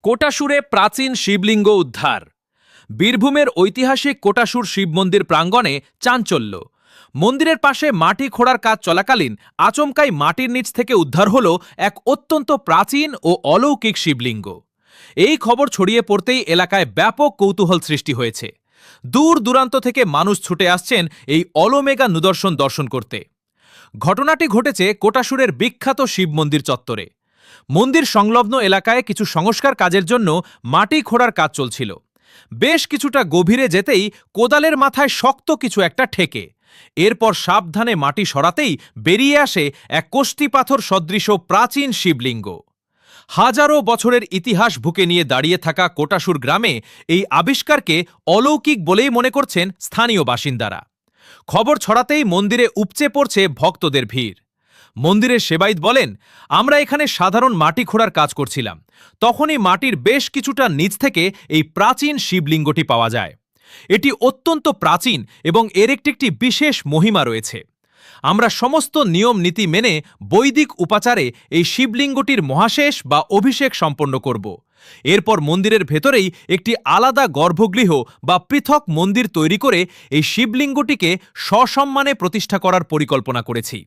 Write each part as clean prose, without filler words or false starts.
কোটাসুরে প্রাচীন শিবলিঙ্গ উদ্ধার। বীরভূমের ঐতিহাসিক কোটাসুর শিব মন্দির প্রাঙ্গণে চাঞ্চল্য। মন্দিরের পাশে মাটি খোঁড়ার কাজ চলাকালীন আচমকাই মাটির নিচ থেকে উদ্ধার হল এক অত্যন্ত প্রাচীন ও অলৌকিক শিবলিঙ্গ। এই খবর ছড়িয়ে পড়তেই এলাকায় ব্যাপক কৌতূহল সৃষ্টি হয়েছে। দূর দূরান্ত থেকে মানুষ ছুটে আসছেন এই অলমেগা নিদর্শন দর্শন করতে। ঘটনাটি ঘটেছে কোটাসুরের বিখ্যাত শিব মন্দির চত্বরে। মন্দির সংলগ্ন এলাকায় কিছু সংস্কার কাজের জন্য মাটি খোঁড়ার কাজ চলছিল। বেশ কিছুটা গভীরে যেতেই কোদালের মাথায় শক্ত কিছু একটা ঠেকে। এরপর সাবধানে মাটি সরাতেই বেরিয়ে আসে এক কোষ্ঠী পাথর সদৃশ প্রাচীন শিবলিঙ্গ। হাজারো বছরের ইতিহাস বুকে নিয়ে দাঁড়িয়ে থাকা কোটাসুর গ্রামে এই আবিষ্কারকে অলৌকিক বলেই মনে করছেন স্থানীয় বাসিন্দারা। খবর ছড়াতেই মন্দিরে উপচে পড়ছে ভক্তদের ভিড়। মন্দিরের সেবায়েত বলেন, আমরা এখানে সাধারণ মাটি খোঁড়ার কাজ করছিলাম, তখনই মাটির বেশ কিছুটা নিচ থেকে এই প্রাচীন শিবলিঙ্গটি পাওয়া যায়। এটি অত্যন্ত প্রাচীন এবং এর একটি বিশেষ মহিমা রয়েছে। আমরা সমস্ত নিয়ম নীতি মেনে বৈদিক উপাচারে এই শিবলিঙ্গটির মহাশেষ বা অভিষেক সম্পন্ন করব। এরপর মন্দিরের ভেতরেই একটি আলাদা গর্ভগৃহ বা পৃথক মন্দির তৈরি করে এই শিবলিঙ্গটিকে সসম্মানে প্রতিষ্ঠা করার পরিকল্পনা করেছি।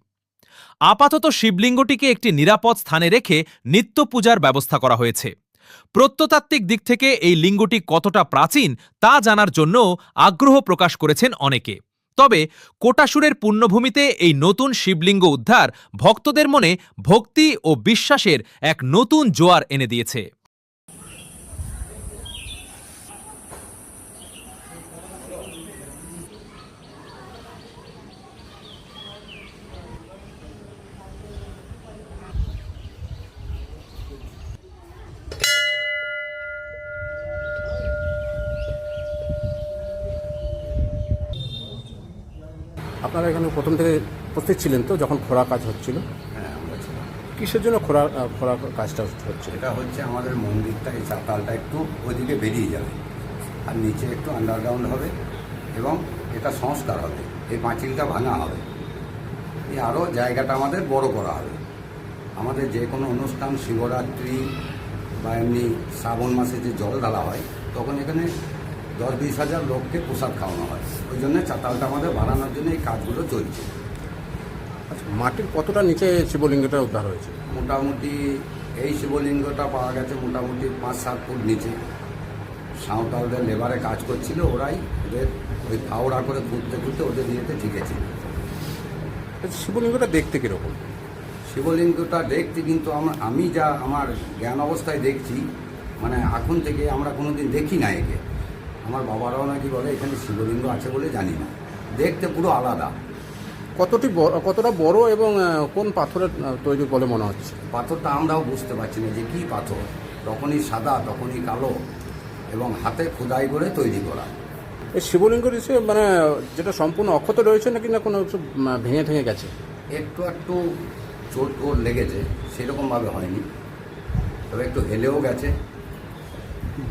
আপাতত শিবলিঙ্গটিকে একটি নিরাপদ স্থানে রেখে নিত্য পূজার ব্যবস্থা করা হয়েছে। প্রত্নতাত্ত্বিক দিক থেকে এই লিঙ্গটি কতটা প্রাচীন তা জানার জন্য আগ্রহ প্রকাশ করেছেন অনেকে। তবে কোটাসুরের পুণ্যভূমিতে এই নতুন শিবলিঙ্গ উদ্ধার ভক্তদের মনে ভক্তি ও বিশ্বাসের এক নতুন জোয়ার এনে দিয়েছে। আপনারা এখানে প্রথম থেকে উপস্থিত ছিলেন তো যখন খোঁড়া কাজ হচ্ছিল? হ্যাঁ, আমরা ছিলাম। কিসের জন্য খোঁড়া কাজটা হচ্ছে? এটা হচ্ছে আমাদের মন্দিরটা, এই চাতালটা একটু ওইদিকে বেরিয়ে যাবে আর নিচে একটু আন্ডারগ্রাউন্ড হবে এবং এটা সংস্কার হবে, এই পাঁচিলটা ভাঙা হবে, এই আরও জায়গাটা আমাদের বড় করা হবে। আমাদের যে কোনো অনুষ্ঠান, শিবরাত্রি বা এমনি শ্রাবণ মাসে যে জল ঢালা হয় তখন এখানে 10-20 হাজার লোককে প্রসাদ খাওয়ানো হয়। ওই জন্য চাতালটা আমাদের বাড়ানোর জন্য এই কাজগুলো চলছে। আচ্ছা, মাটির কতটা নিচে শিবলিঙ্গটা উদ্ধার হয়েছে? মোটামুটি এই শিবলিঙ্গটা পাওয়া গেছে মোটামুটি 5-7 ফুট নিচে। সাঁওতালদের লেবারে কাজ করছিল, ওরাই ওদের ওই ফাওড়া করে খুঁড়তে খুঁড়তে ওদের নিয়েতে ঠিকেছিল। শিবলিঙ্গটা দেখতে কীরকম? শিবলিঙ্গটা দেখতে কিন্তু আমি যা আমার জ্ঞান অবস্থায় দেখছি, মানে এখন থেকে আমরা কোনোদিন দেখি না একে। আমার বাবারাও নাকি বলে এখানে শিবলিঙ্গ আছে বলে জানি না। দেখতে পুরো আলাদা। কতটা বড় এবং কোন পাথরের তৈরি বলে মনে হচ্ছে? পাথরটা আমরাও বুঝতে পারছি না যে কী পাথর। তখনই সাদা, তখনই কালো এবং হাতে খোদাই করে তৈরি করা। এই শিবলিঙ্গের মানে যেটা সম্পূর্ণ অক্ষত রয়েছে নাকি না কোনো কিছু ভেঙে ভেঙে গেছে? একটু একটু চোট টোট লেগেছে, সেরকমভাবে হয়নি, তবে একটু হেলেও গেছে।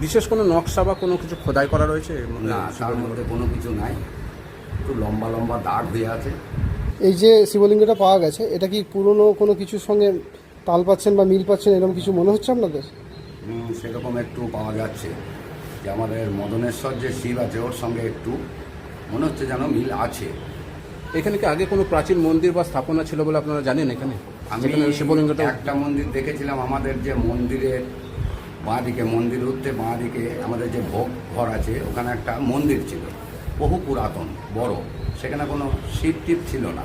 বিশেষ কোনো নকশা বা কোনো কিছু খোদাই করা রয়েছে? না, তার মধ্যে কোনো কিছু নাই, একটু লম্বা লম্বা দাগ হয়ে আছে। এই যে শিবলিঙ্গটা পাওয়া গেছে, এটা কি পুরনো কোনো কিছুর সঙ্গে তাল পাচ্ছেন বা মিল পাচ্ছেন এরকম কিছু মনে হচ্ছে আপনাদের? সেরকম একটু পাওয়া যাচ্ছে যে আমাদের মদনেশ্বর যে শিব আছে ওর সঙ্গে একটু মনে হচ্ছে যেন মিল আছে। এখানে কি আগে কোনো প্রাচীন মন্দির বা স্থাপনা ছিল বলে আপনারা জানেন? এখানে আমি শিবলিঙ্গটা একটা মন্দির দেখেছিলাম, আমাদের যে মন্দিরের বাঁদিকে, মন্দির উঠতে বাঁদিকে আমাদের যে ভোগ ঘর আছে, ওখানে একটা মন্দির ছিল বহু পুরাতন বড়। সেখানে কোনো শিব টিপ ছিল না,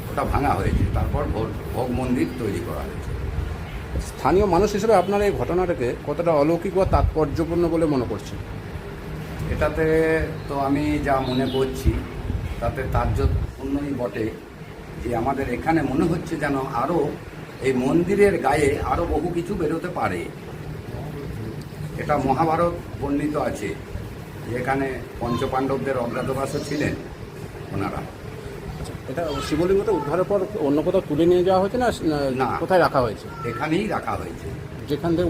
ওটা ভাঙা হয়েছে, তারপর ভোগ মন্দির তৈরি করা হয়েছে। স্থানীয় মানুষ হিসেবে আপনারা এই ঘটনাটাকে কতটা অলৌকিক বা তাৎপর্যপূর্ণ বলে মনে করছেন? এটাতে তো আমি যা মনে করছি তাতে তাৎপর্যপূর্ণই বটে যে আমাদের এখানে মনে হচ্ছে যেন আরও এই মন্দিরের গায়ে আরও বহু কিছু বেরোতে পারে। এটা মহাভারত বর্ণিত আছে, যেখানে পঞ্চপাণ্ডবদের অজ্ঞাতবাসও ছিলেন ওনারা। এটা শিবলিঙ্গটা উদ্ধারের পর অন্য কোথাও তুলে নিয়ে যাওয়া হয়েছে না কোথায় রাখা হয়েছে? এখানেই রাখা হয়েছে, যেখান থেকে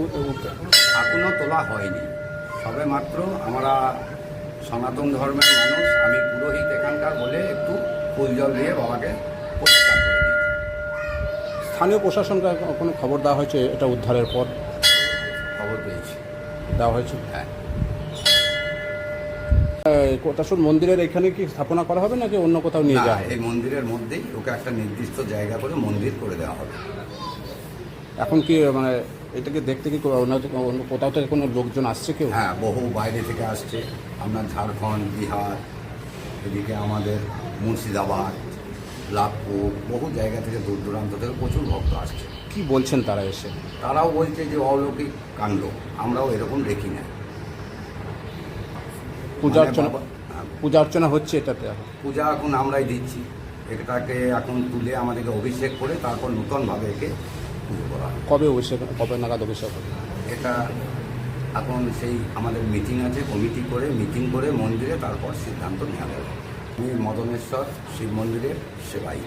এখনও তোলা হয়নি। সবে মাত্র আমরা সনাতন ধর্মের মানুষ, আমি পুরোহিত এখানকার বলে একটু ফুল জল দিয়ে বাবাকে পরিষ্কার করে দিয়েছি। স্থানীয় প্রশাসনকে কোনো খবর দেওয়া হয়েছে এটা উদ্ধারের পর? খবর পেয়েছি। দেওয়া হয়েছিল। হ্যাঁ, কোটাসুর মন্দিরের এখানে কি স্থাপনা করা হবে নাকি অন্য কোথাও নিয়ে না, যাওয়া হবে? এই মন্দিরের মধ্যেই ওকে একটা নির্দিষ্ট জায়গা করে মন্দির করে দেওয়া হবে। এখন কি মানে এটাকে দেখতে কি অন্য কোথাও থেকে কোনো লোকজন আসছে কেউ? হ্যাঁ, বহু বাইরে থেকে আসছে, আপনার ঝাড়খণ্ড, বিহার, এদিকে আমাদের মুর্শিদাবাদ, লাভপুর, বহু জায়গা থেকে দূর দূরান্ত থেকে প্রচুর ভক্ত আসছে। কি বলছেন তারা এসে? তারাও বলছে যে অলৌকিক কাণ্ড, আমরাও এরকম দেখি না। পূজা মানে অর্চনা বাবা- হ্যাঁ, পূজা অর্চনা হচ্ছে এটাতে এখন? পূজা এখন আমরাই দিচ্ছি, এটাকে এখন তুলে আমাদেরকে অভিষেক করে তারপর নূতনভাবে একে পুজো করা হয়। কবে নাগাদ অভিষেক হবে? এটা এখন সেই আমাদের মিটিং আছে, কমিটি করে মিটিং করে মন্দিরে তারপর সিদ্ধান্ত নেওয়া যাবে। আমি মদনেশ্বর শিব মন্দিরের সেবাই।